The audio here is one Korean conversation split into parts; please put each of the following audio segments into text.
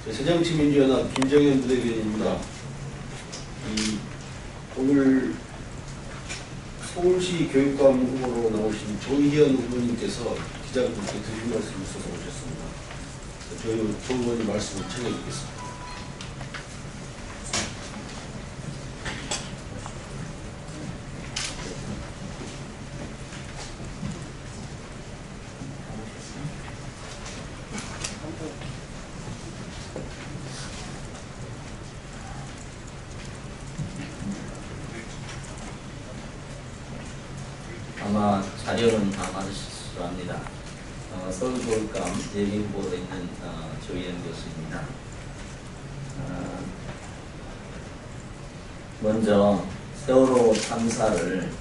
새정치민주연합 김정현 부대변인입니다. 오늘 서울시 교육감 후보로 나오신 조희연 후보님께서 기자분들께 드릴 말씀이 있어서 오셨습니다. 조 후보님 말씀을 청해드리겠습니다. 아마 자료는 다 받으실 줄 압니다. 서울교육감 예비후보로 있는 조희연 교수입니다. 먼저 세월호 참사를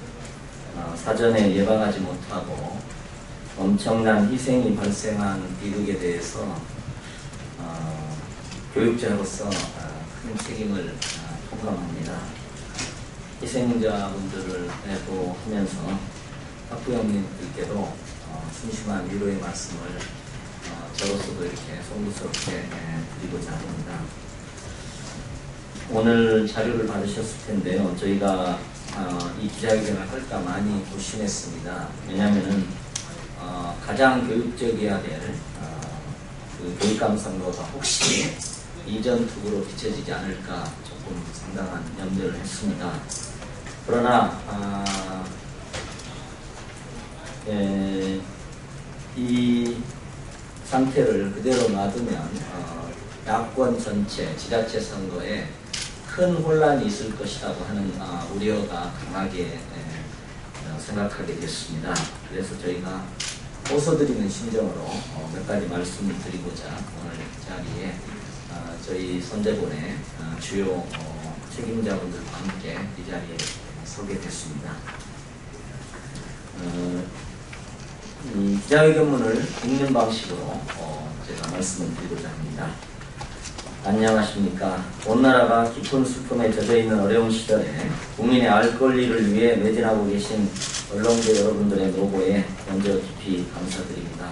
사전에 예방하지 못하고 엄청난 희생이 발생한 비극에 대해서 교육자로서 큰 책임을 통감합니다. 희생자분들을 애도하면서 학부형님들께도 순심한 위로의 말씀을 저로서도 이렇게 송구스럽게 드리고자 합니다. 오늘 자료를 받으셨을 텐데요. 저희가 이 기자회견을 할까 많이 고심했습니다. 왜냐하면 가장 교육적이어야 될 그 교육감 선거가 혹시 이전 투구로 비춰지지 않을까 조금 상당한 염려를 했습니다. 그러나 이 상태를 그대로 놔두면 야권 전체 지자체 선거에 큰 혼란이 있을 것이라고 하는 우려가 강하게 생각하게 됐습니다. 그래서 저희가 호소드리는 심정으로 몇 가지 말씀을 드리고자 오늘 자리에 저희 선제본의 주요 책임자분들과 함께 이 자리에 서게 됐습니다. 이 기자회견문을 읽는 방식으로 제가 말씀을 드리고자 합니다. 안녕하십니까. 온 나라가 깊은 슬픔에 젖어있는 어려운 시절에 국민의 알 권리를 위해 매진하고 계신 언론계 여러분들의 노고에 먼저 깊이 감사드립니다.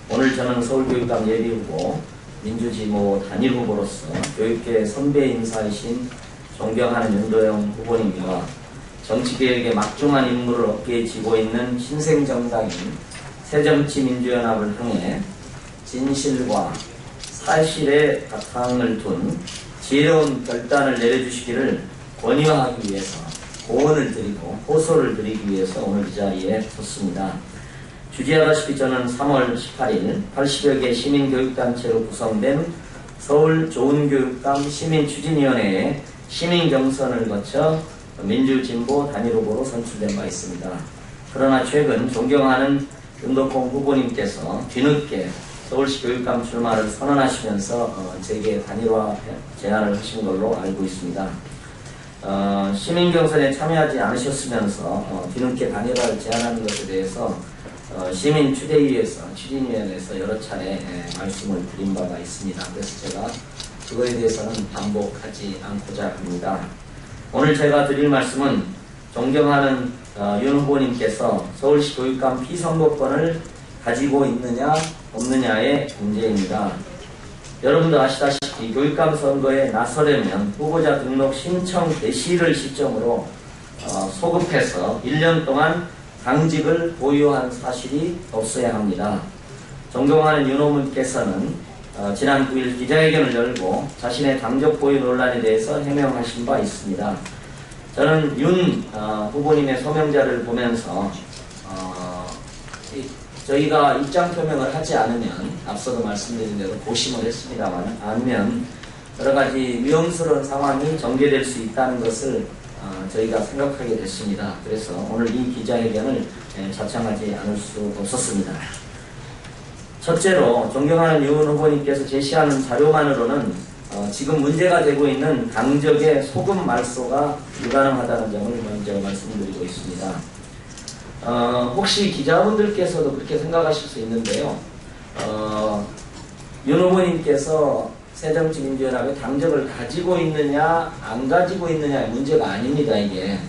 오늘 저는 서울교육감 예비후보, 민주지모 단일후보로서 교육계 선배 인사이신 존경하는 윤도영 후보님과 정치개혁의 막중한 임무를 어깨에 지고 있는 신생정당인 새정치민주연합을 향해 진실과 사실의 바탕을 둔 지혜로운 결단을 내려주시기를 권유하기 위해서 고언을 드리고 호소를 드리기 위해서 오늘 이 자리에 섰습니다. 주지하다시피 저는 3월 18일 80여 개 시민교육단체로 구성된 서울 좋은교육감 시민추진위원회에 시민경선을 거쳐 민주진보 단일후보로 선출된 바 있습니다. 그러나 최근 존경하는 윤도콩 후보님께서 뒤늦게 서울시 교육감 출마를 선언하시면서 제게 단일화 제안을 하신 걸로 알고 있습니다. 시민경선에 참여하지 않으셨으면서 뒤늦게 단일화를 제안하는 것에 대해서 시민추진위원회에서 여러 차례 말씀을 드린 바가 있습니다. 그래서 제가 그거에 대해서는 반복하지 않고자 합니다. 오늘 제가 드릴 말씀은 존경하는 윤 후보님께서 서울시 교육감 피선거권을 가지고 있느냐 없느냐의 문제입니다. 여러분도 아시다시피 교육감 선거에 나서려면 후보자 등록 신청 개시를 시점으로 소급해서 1년 동안 당직을 보유한 사실이 없어야 합니다. 존경하는 윤 후보님께서는 지난 9일 기자회견을 열고 자신의 당적 보유 논란에 대해서 해명하신 바 있습니다. 저는 윤 후보님의 소명자를 보면서 저희가 입장 표명을 하지 않으면 앞서도 말씀드린 대로 고심을 했습니다만 아니면 여러 가지 위험스러운 상황이 전개될 수 있다는 것을 저희가 생각하게 됐습니다. 그래서 오늘 이 기자회견을 자청하지 않을 수 없었습니다. 첫째로 존경하는 윤 후보님께서 제시하는 자료만으로는 지금 문제가 되고 있는 당적의 소급 말소가 불가능하다는 점을 먼저 말씀드리고 있습니다. 혹시 기자분들께서도 그렇게 생각하실 수 있는데요. 윤 후보님께서 새정치민주연합의 당적을 가지고 있느냐 안 가지고 있느냐의 문제가 아닙니다. 이게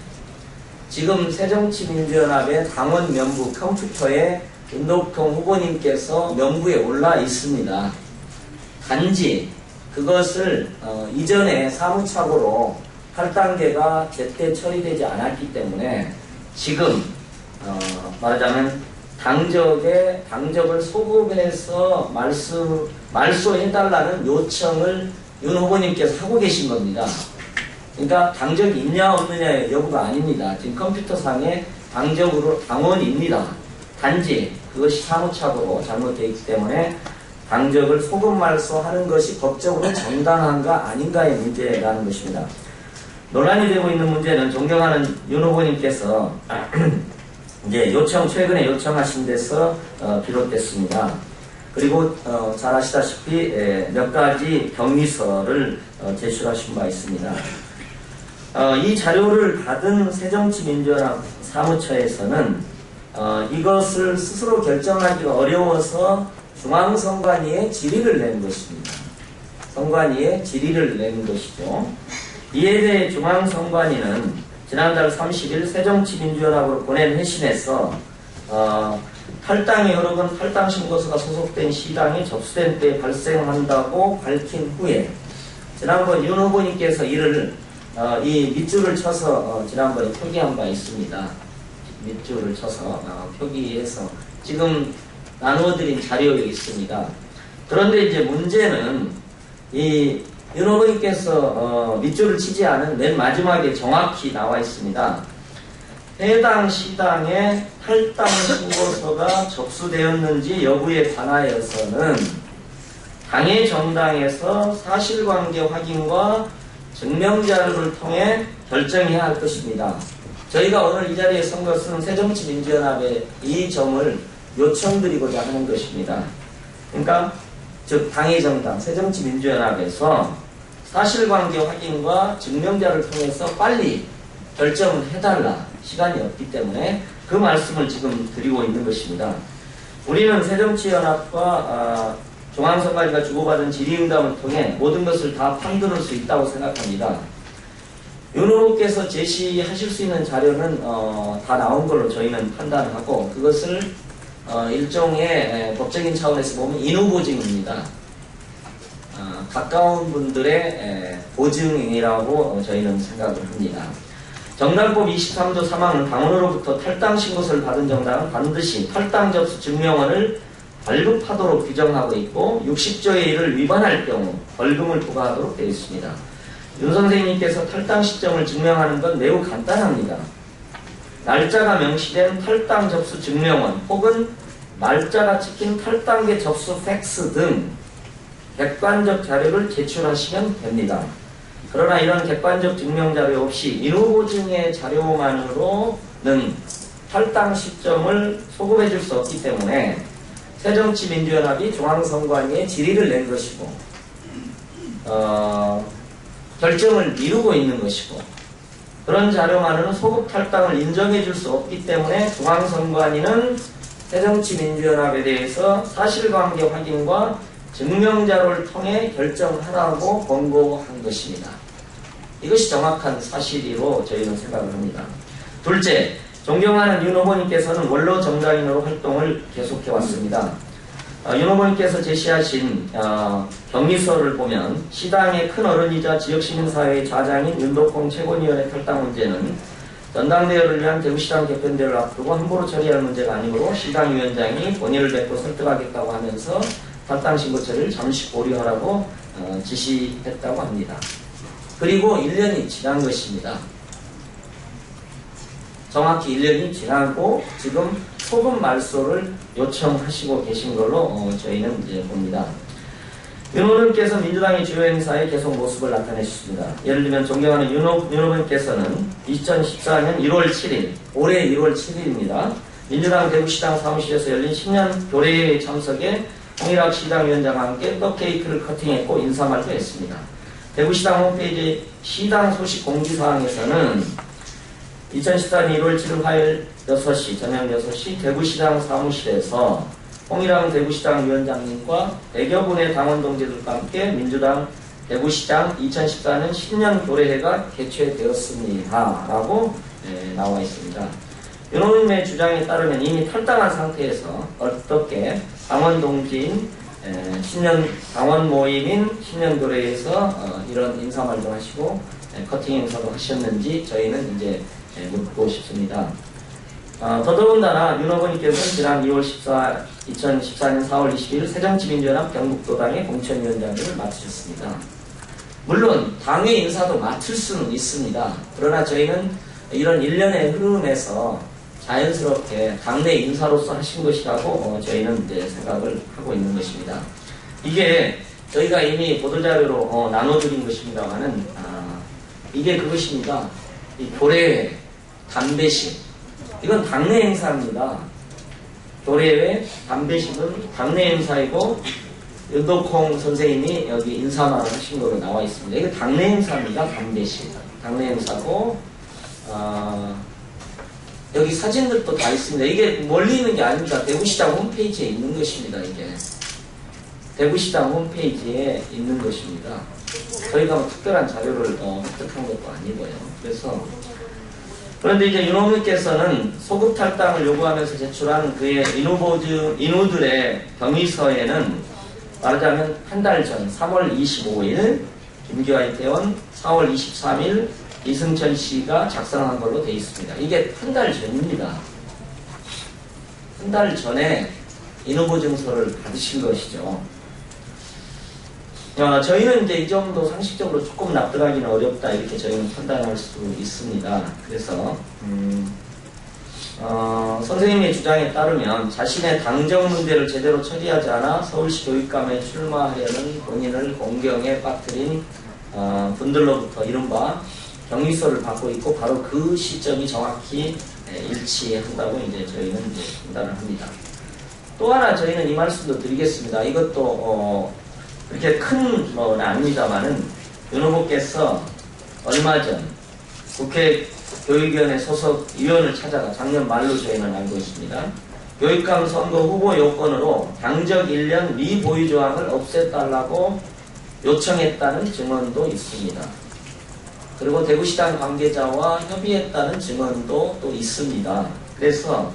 지금 새정치민주연합의 당원 명부 컴퓨터에 윤도콩 후보님께서 명부에 올라 있습니다. 단지 그것을 이전에 사무착오로 탈당계가 제때 처리되지 않았기 때문에 지금 말하자면 당적을 소급해서 말소해달라는 요청을 윤 후보님께서 하고 계신 겁니다. 그러니까 당적이 있냐 없느냐의 여부가 아닙니다. 지금 컴퓨터상에 당적으로 당원입니다. 단지 그것이 사무착오로 잘못되어 있기 때문에 당적을 소급 말소하는 것이 법적으로 정당한가 아닌가의 문제라는 것입니다. 논란이 되고 있는 문제는 존경하는 윤 후보님께서 이제 최근에 요청하신 데서 비롯됐습니다. 그리고 잘 아시다시피 몇 가지 경위서를 제출하신 바 있습니다. 이 자료를 받은 새정치민주연합 사무처에서는 이것을 스스로 결정하기가 어려워서 중앙선관위에 질의를 낸 것입니다. 선관위에 질의를 낸 것이죠. 이에 대해 중앙선관위는 지난달 30일 새정치민주연합으로 보낸 회신에서 탈당이 여러 번 탈당 신고서가 소속된 시당이 접수된 때 발생한다고 밝힌 후에 지난번 윤 후보님께서 이를 이 밑줄을 쳐서 지난번에 표기한 바 있습니다. 밑줄을 쳐서 표기해서 지금 나누어드린 자료에 있습니다. 그런데 이제 문제는 이 윤 후보님께서 밑줄을 치지 않은 맨 마지막에 정확히 나와 있습니다. 해당 시당에 탈당 신고서가 접수되었는지 여부에 관하여서는 당의 정당에서 사실관계 확인과 증명자료를 통해 결정해야 할 것입니다. 저희가 오늘 이 자리에 선 것은 새정치민주연합의 이 점을 요청드리고자 하는 것입니다. 그러니까 즉 당의 정당 새정치민주연합에서 사실관계 확인과 증명자를 통해서 빨리 결정을 해달라. 시간이 없기 때문에 그 말씀을 지금 드리고 있는 것입니다. 우리는 새정치연합과 중앙선관위가 주고받은 질의응답을 통해 모든 것을 다 판단할 수 있다고 생각합니다. 윤 후보께서 제시하실 수 있는 자료는 다 나온 걸로 저희는 판단하고 그것을 일종의 법적인 차원에서 보면 인후보증입니다. 가까운 분들의 보증이라고 저희는 생각을 합니다. 정당법 23조 3항은 당원으로부터 탈당 신고서를 받은 정당은 반드시 탈당 접수 증명원을 발급하도록 규정하고 있고 60조의 1을 위반할 경우 벌금을 부과하도록 되어 있습니다. 윤 선생님께서 탈당 시점을 증명하는 건 매우 간단합니다. 날짜가 명시된 탈당 접수 증명원 혹은 날짜가 찍힌 탈당계 접수 팩스 등 객관적 자료를 제출하시면 됩니다. 그러나 이런 객관적 증명 자료 없이 인후보증의 자료만으로는 탈당 시점을 소급해 줄 수 없기 때문에 새정치민주연합이 중앙선관위에 질의를 낸 것이고 결정을 미루고 있는 것이고 그런 자료만으로는 소급 탈당을 인정해 줄 수 없기 때문에 중앙선관위는 새정치민주연합에 대해서 사실관계 확인과 증명자료를 통해 결정하라고 권고한 것입니다. 이것이 정확한 사실이로 저희는 생각을 합니다. 둘째, 존경하는 윤 후보님께서는 원로 정당인으로 활동을 계속해 왔습니다. 윤 후보님께서 제시하신 경위서를 보면 시당의 큰 어른이자 지역시민사회의 좌장인 윤덕홍 최고위원의 탈당 문제는 전당대회를 위한 대구시당 개편대회를 앞두고 함부로 처리할 문제가 아니므로 시당위원장이 본의를 뵙고 설득하겠다고 하면서 탈당 신고 처리를 잠시 보류하라고 지시했다고 합니다. 그리고 1년이 지난 것입니다. 정확히 1년이 지나고 지금 소급 말소를 요청하시고 계신 걸로 저희는 이제 봅니다. 윤 후보님께서 민주당의 주요 행사에 계속 모습을 나타내셨습니다. 예를 들면 존경하는 윤 후보님께서는 2014년 1월 7일, 올해 1월 7일입니다. 민주당 대구시당 사무실에서 열린 신년 교례회에 참석해 홍일학 시당위원장과 함께 떡케이크를 커팅했고 인사말도 했습니다. 대구시당 홈페이지 시당 소식 공지사항에서는 2014년 1월 7일 화요일 6시, 저녁 6시 대구시당 사무실에서 홍일학 대구시당 위원장님과 100여 분의 당원 동지들과 함께 민주당 대구시장 2014년 신년 교례회가 개최되었습니다. 라고 나와 있습니다. 윤 후보님의 주장에 따르면 이미 탈당한 상태에서 어떻게 당원 동지인 신년 당원 모임인 신년교례에서 이런 인사말도 하시고 커팅 행사도 하셨는지 저희는 이제 묻고 싶습니다. 더더군다나 윤 후보님께서는 지난 2014년 4월 20일 새정치민주연합 경북도당의 공천위원장을 맡으셨습니다. 물론 당의 인사도 맡을 수는 있습니다. 그러나 저희는 이런 일련의 흐름에서 자연스럽게 당내 인사로서 하신 것이라고 저희는 이제 생각을 하고 있는 것입니다. 이게 저희가 이미 보도자료로 나눠드린 것입니다만은 이게 그것입니다. 이 고래회, 담배식 이건 당내 행사입니다. 고래회, 담배식은 당내 행사이고 윤덕홍 선생님이 여기 인사말을 하신 거로 나와 있습니다. 이게 당내 행사입니다. 담배식 당내 행사고 여기 사진들도 다 있습니다. 이게 멀리 있는 게 아닙니다. 대구시장 홈페이지에 있는 것입니다. 이게 대구시장 홈페이지에 있는 것입니다. 저희가 뭐 특별한 자료를 획득한 것도 아니고요. 그런데 이제 윤 후보님께서는 소급 탈당을 요구하면서 제출한 그의 인후들의 경위서에는 말하자면 한 달 전 3월 25일 김기화 이태원, 4월 23일 이승천 씨가 작성한 걸로 되어 있습니다. 이게 한 달 전입니다. 한 달 전에 인후보 증서를 받으신 것이죠. 저희는 이제 이 정도 상식적으로 조금 납득하기는 어렵다 이렇게 저희는 판단할 수 있습니다. 그래서 선생님의 주장에 따르면 자신의 당정 문제를 제대로 처리하지 않아 서울시 교육감에 출마하려는 본인을 공경에 빠뜨린 분들로부터 이른바 경위서를 받고 있고 바로 그 시점이 정확히 일치한다고 이제 저희는 이제 판단을 합니다. 또 하나 저희는 이 말씀도 드리겠습니다. 이것도 그렇게 큰 건 아닙니다만은 윤 후보께서 얼마 전 국회 교육위원회 소속 위원을 찾아가 작년 말로 저희는 알고 있습니다. 교육감 선거 후보 요건으로 당적 1년 미보유 조항을 없애달라고 요청했다는 증언도 있습니다. 그리고 대구시당 관계자와 협의했다는 증언도 또 있습니다. 그래서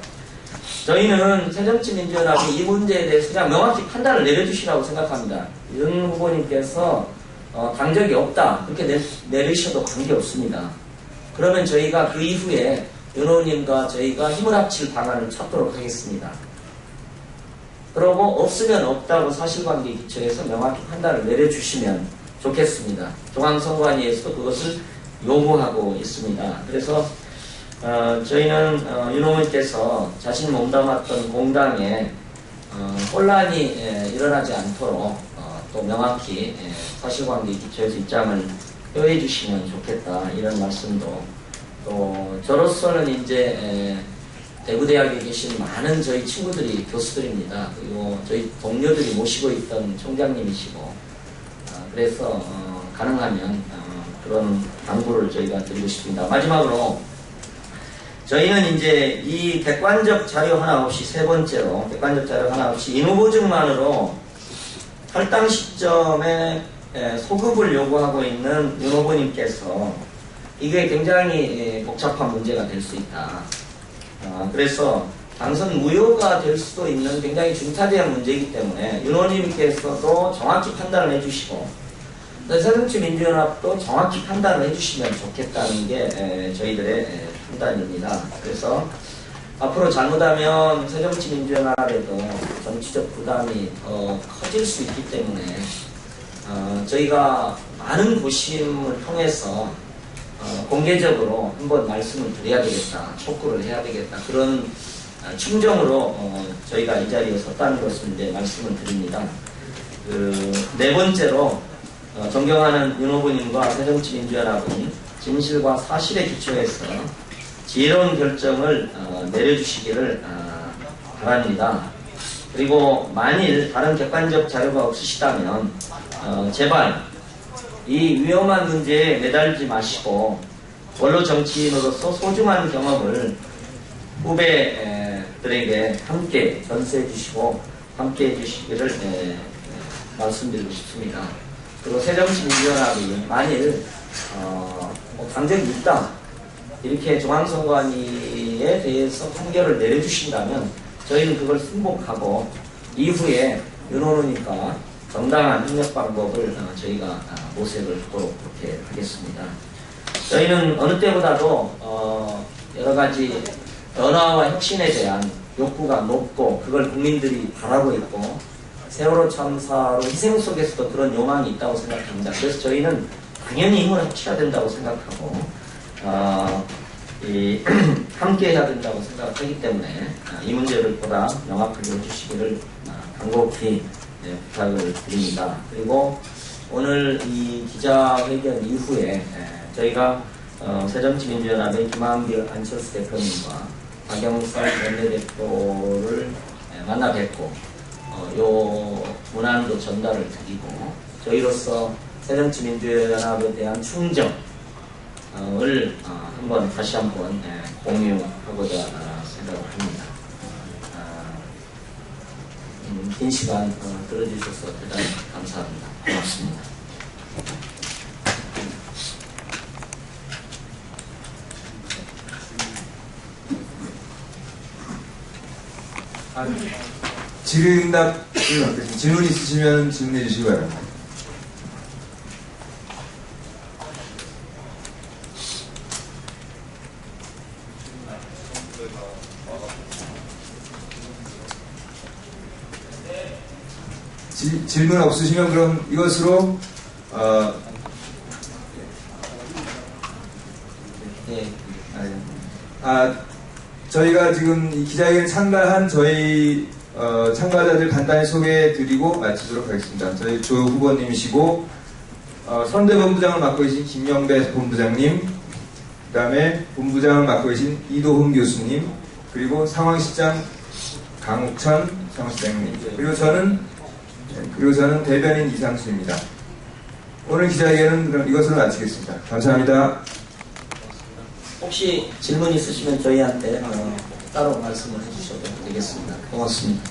저희는 새정치민주연합이 이 문제에 대해서 그냥 명확히 판단을 내려주시라고 생각합니다. 윤 후보님께서 당적이 없다 그렇게 내리셔도 관계없습니다. 그러면 저희가 그 이후에 윤 후보님과 저희가 힘을 합칠 방안을 찾도록 하겠습니다. 그러고 없으면 없다고 사실관계에 기초해서 명확히 판단을 내려주시면 좋겠습니다. 중앙선관위에서도 그것을 요구하고 있습니다. 그래서 저희는 윤 후보님께서 자신 몸담았던 공당에 혼란이 일어나지 않도록 또 명확히 사실관계에 기초해서 입장을 표해 주시면 좋겠다 이런 말씀도 또 저로서는 이제 대구대학에 계신 많은 저희 친구들이 교수들입니다. 그리고 저희 동료들이 모시고 있던 총장님이시고 그래서 가능하면 그런 당부를 저희가 드리고 싶습니다. 마지막으로 저희는 이제 이 객관적 자료 하나 없이 세 번째로 객관적 자료 하나 없이 인후보증만으로 탈당 시점에 소급을 요구하고 있는 윤 후보님께서 이게 굉장히 복잡한 문제가 될 수 있다. 그래서 당선 무효가 될 수도 있는 굉장히 중차대한 문제이기 때문에 윤 후보님께서도 정확히 판단을 해주시고 새정치민주연합도 정확히 판단을 해주시면 좋겠다는 게 저희들의 판단입니다. 그래서 앞으로 잘못하면 새정치민주연합에도 정치적 부담이 더 커질 수 있기 때문에 저희가 많은 고심을 통해서 공개적으로 한번 말씀을 드려야 되겠다, 촉구를 해야 되겠다 그런 충정으로 저희가 이 자리에 섰다는 것을 이제 말씀을 드립니다. 네 번째로 존경하는 윤 후보님과 새정치민주연합은 진실과 사실에 기초해서 지혜로운 결정을 내려주시기를 바랍니다. 그리고 만일 다른 객관적 자료가 없으시다면 제발 이 위험한 문제에 매달리지 마시고 원로 정치인으로서 소중한 경험을 후배들에게 함께 전수해 주시고 함께 해주시기를 말씀드리고 싶습니다. 그리고 새정치민주연합이 만일 당적이 있다 이렇게 중앙선관위에 대해서 판결을 내려주신다면 저희는 그걸 승복하고 이후에 윤호루니까 정당한 협력 방법을 저희가 모색을 하도록 그렇게 하겠습니다. 저희는 어느 때보다도 여러 가지 변화와 혁신에 대한 욕구가 높고 그걸 국민들이 바라고 있고 세월호 참사로 희생 속에서도 그런 요망이 있다고 생각합니다. 그래서 저희는 당연히 힘을 합쳐야 된다고 생각하고 함께 해야 된다고 생각하기 때문에 이 문제를 보다 명확하게 해주시기를 간곡히 부탁을 드립니다. 그리고 오늘 이 기자회견 이후에 저희가 새정치민주연합의 김한길 안철수 대표님과 박영선 원내대표를 만나 뵙고 요 문안도 전달을 드리고 저희로서 새정치민주연합에 대한 충정을 다시 한번 공유하고자 생각을 합니다. 긴 시간 들어주셔서 대단히 감사합니다. 고맙습니다. 질문 있으시면 질문해 주시기 바랍니다. 질문 없으시면 그럼 이것으로 저희가 지금 이 기자회견에 참가한 저희 참가자들 간단히 소개해드리고 마치도록 하겠습니다. 저희 조 후보님이시고 선대본부장을 맡고 계신 김영배 본부장님, 그 다음에 본부장을 맡고 계신 이도훈 교수님, 그리고 상황실장 강욱천 상황실장님, 그리고 저는 대변인 이상수입니다. 오늘 기자회견은 그럼 이것으로 마치겠습니다. 감사합니다. 혹시 질문 있으시면 저희한테 따로 말씀을 해주셔도 되겠습니다. 고맙습니다.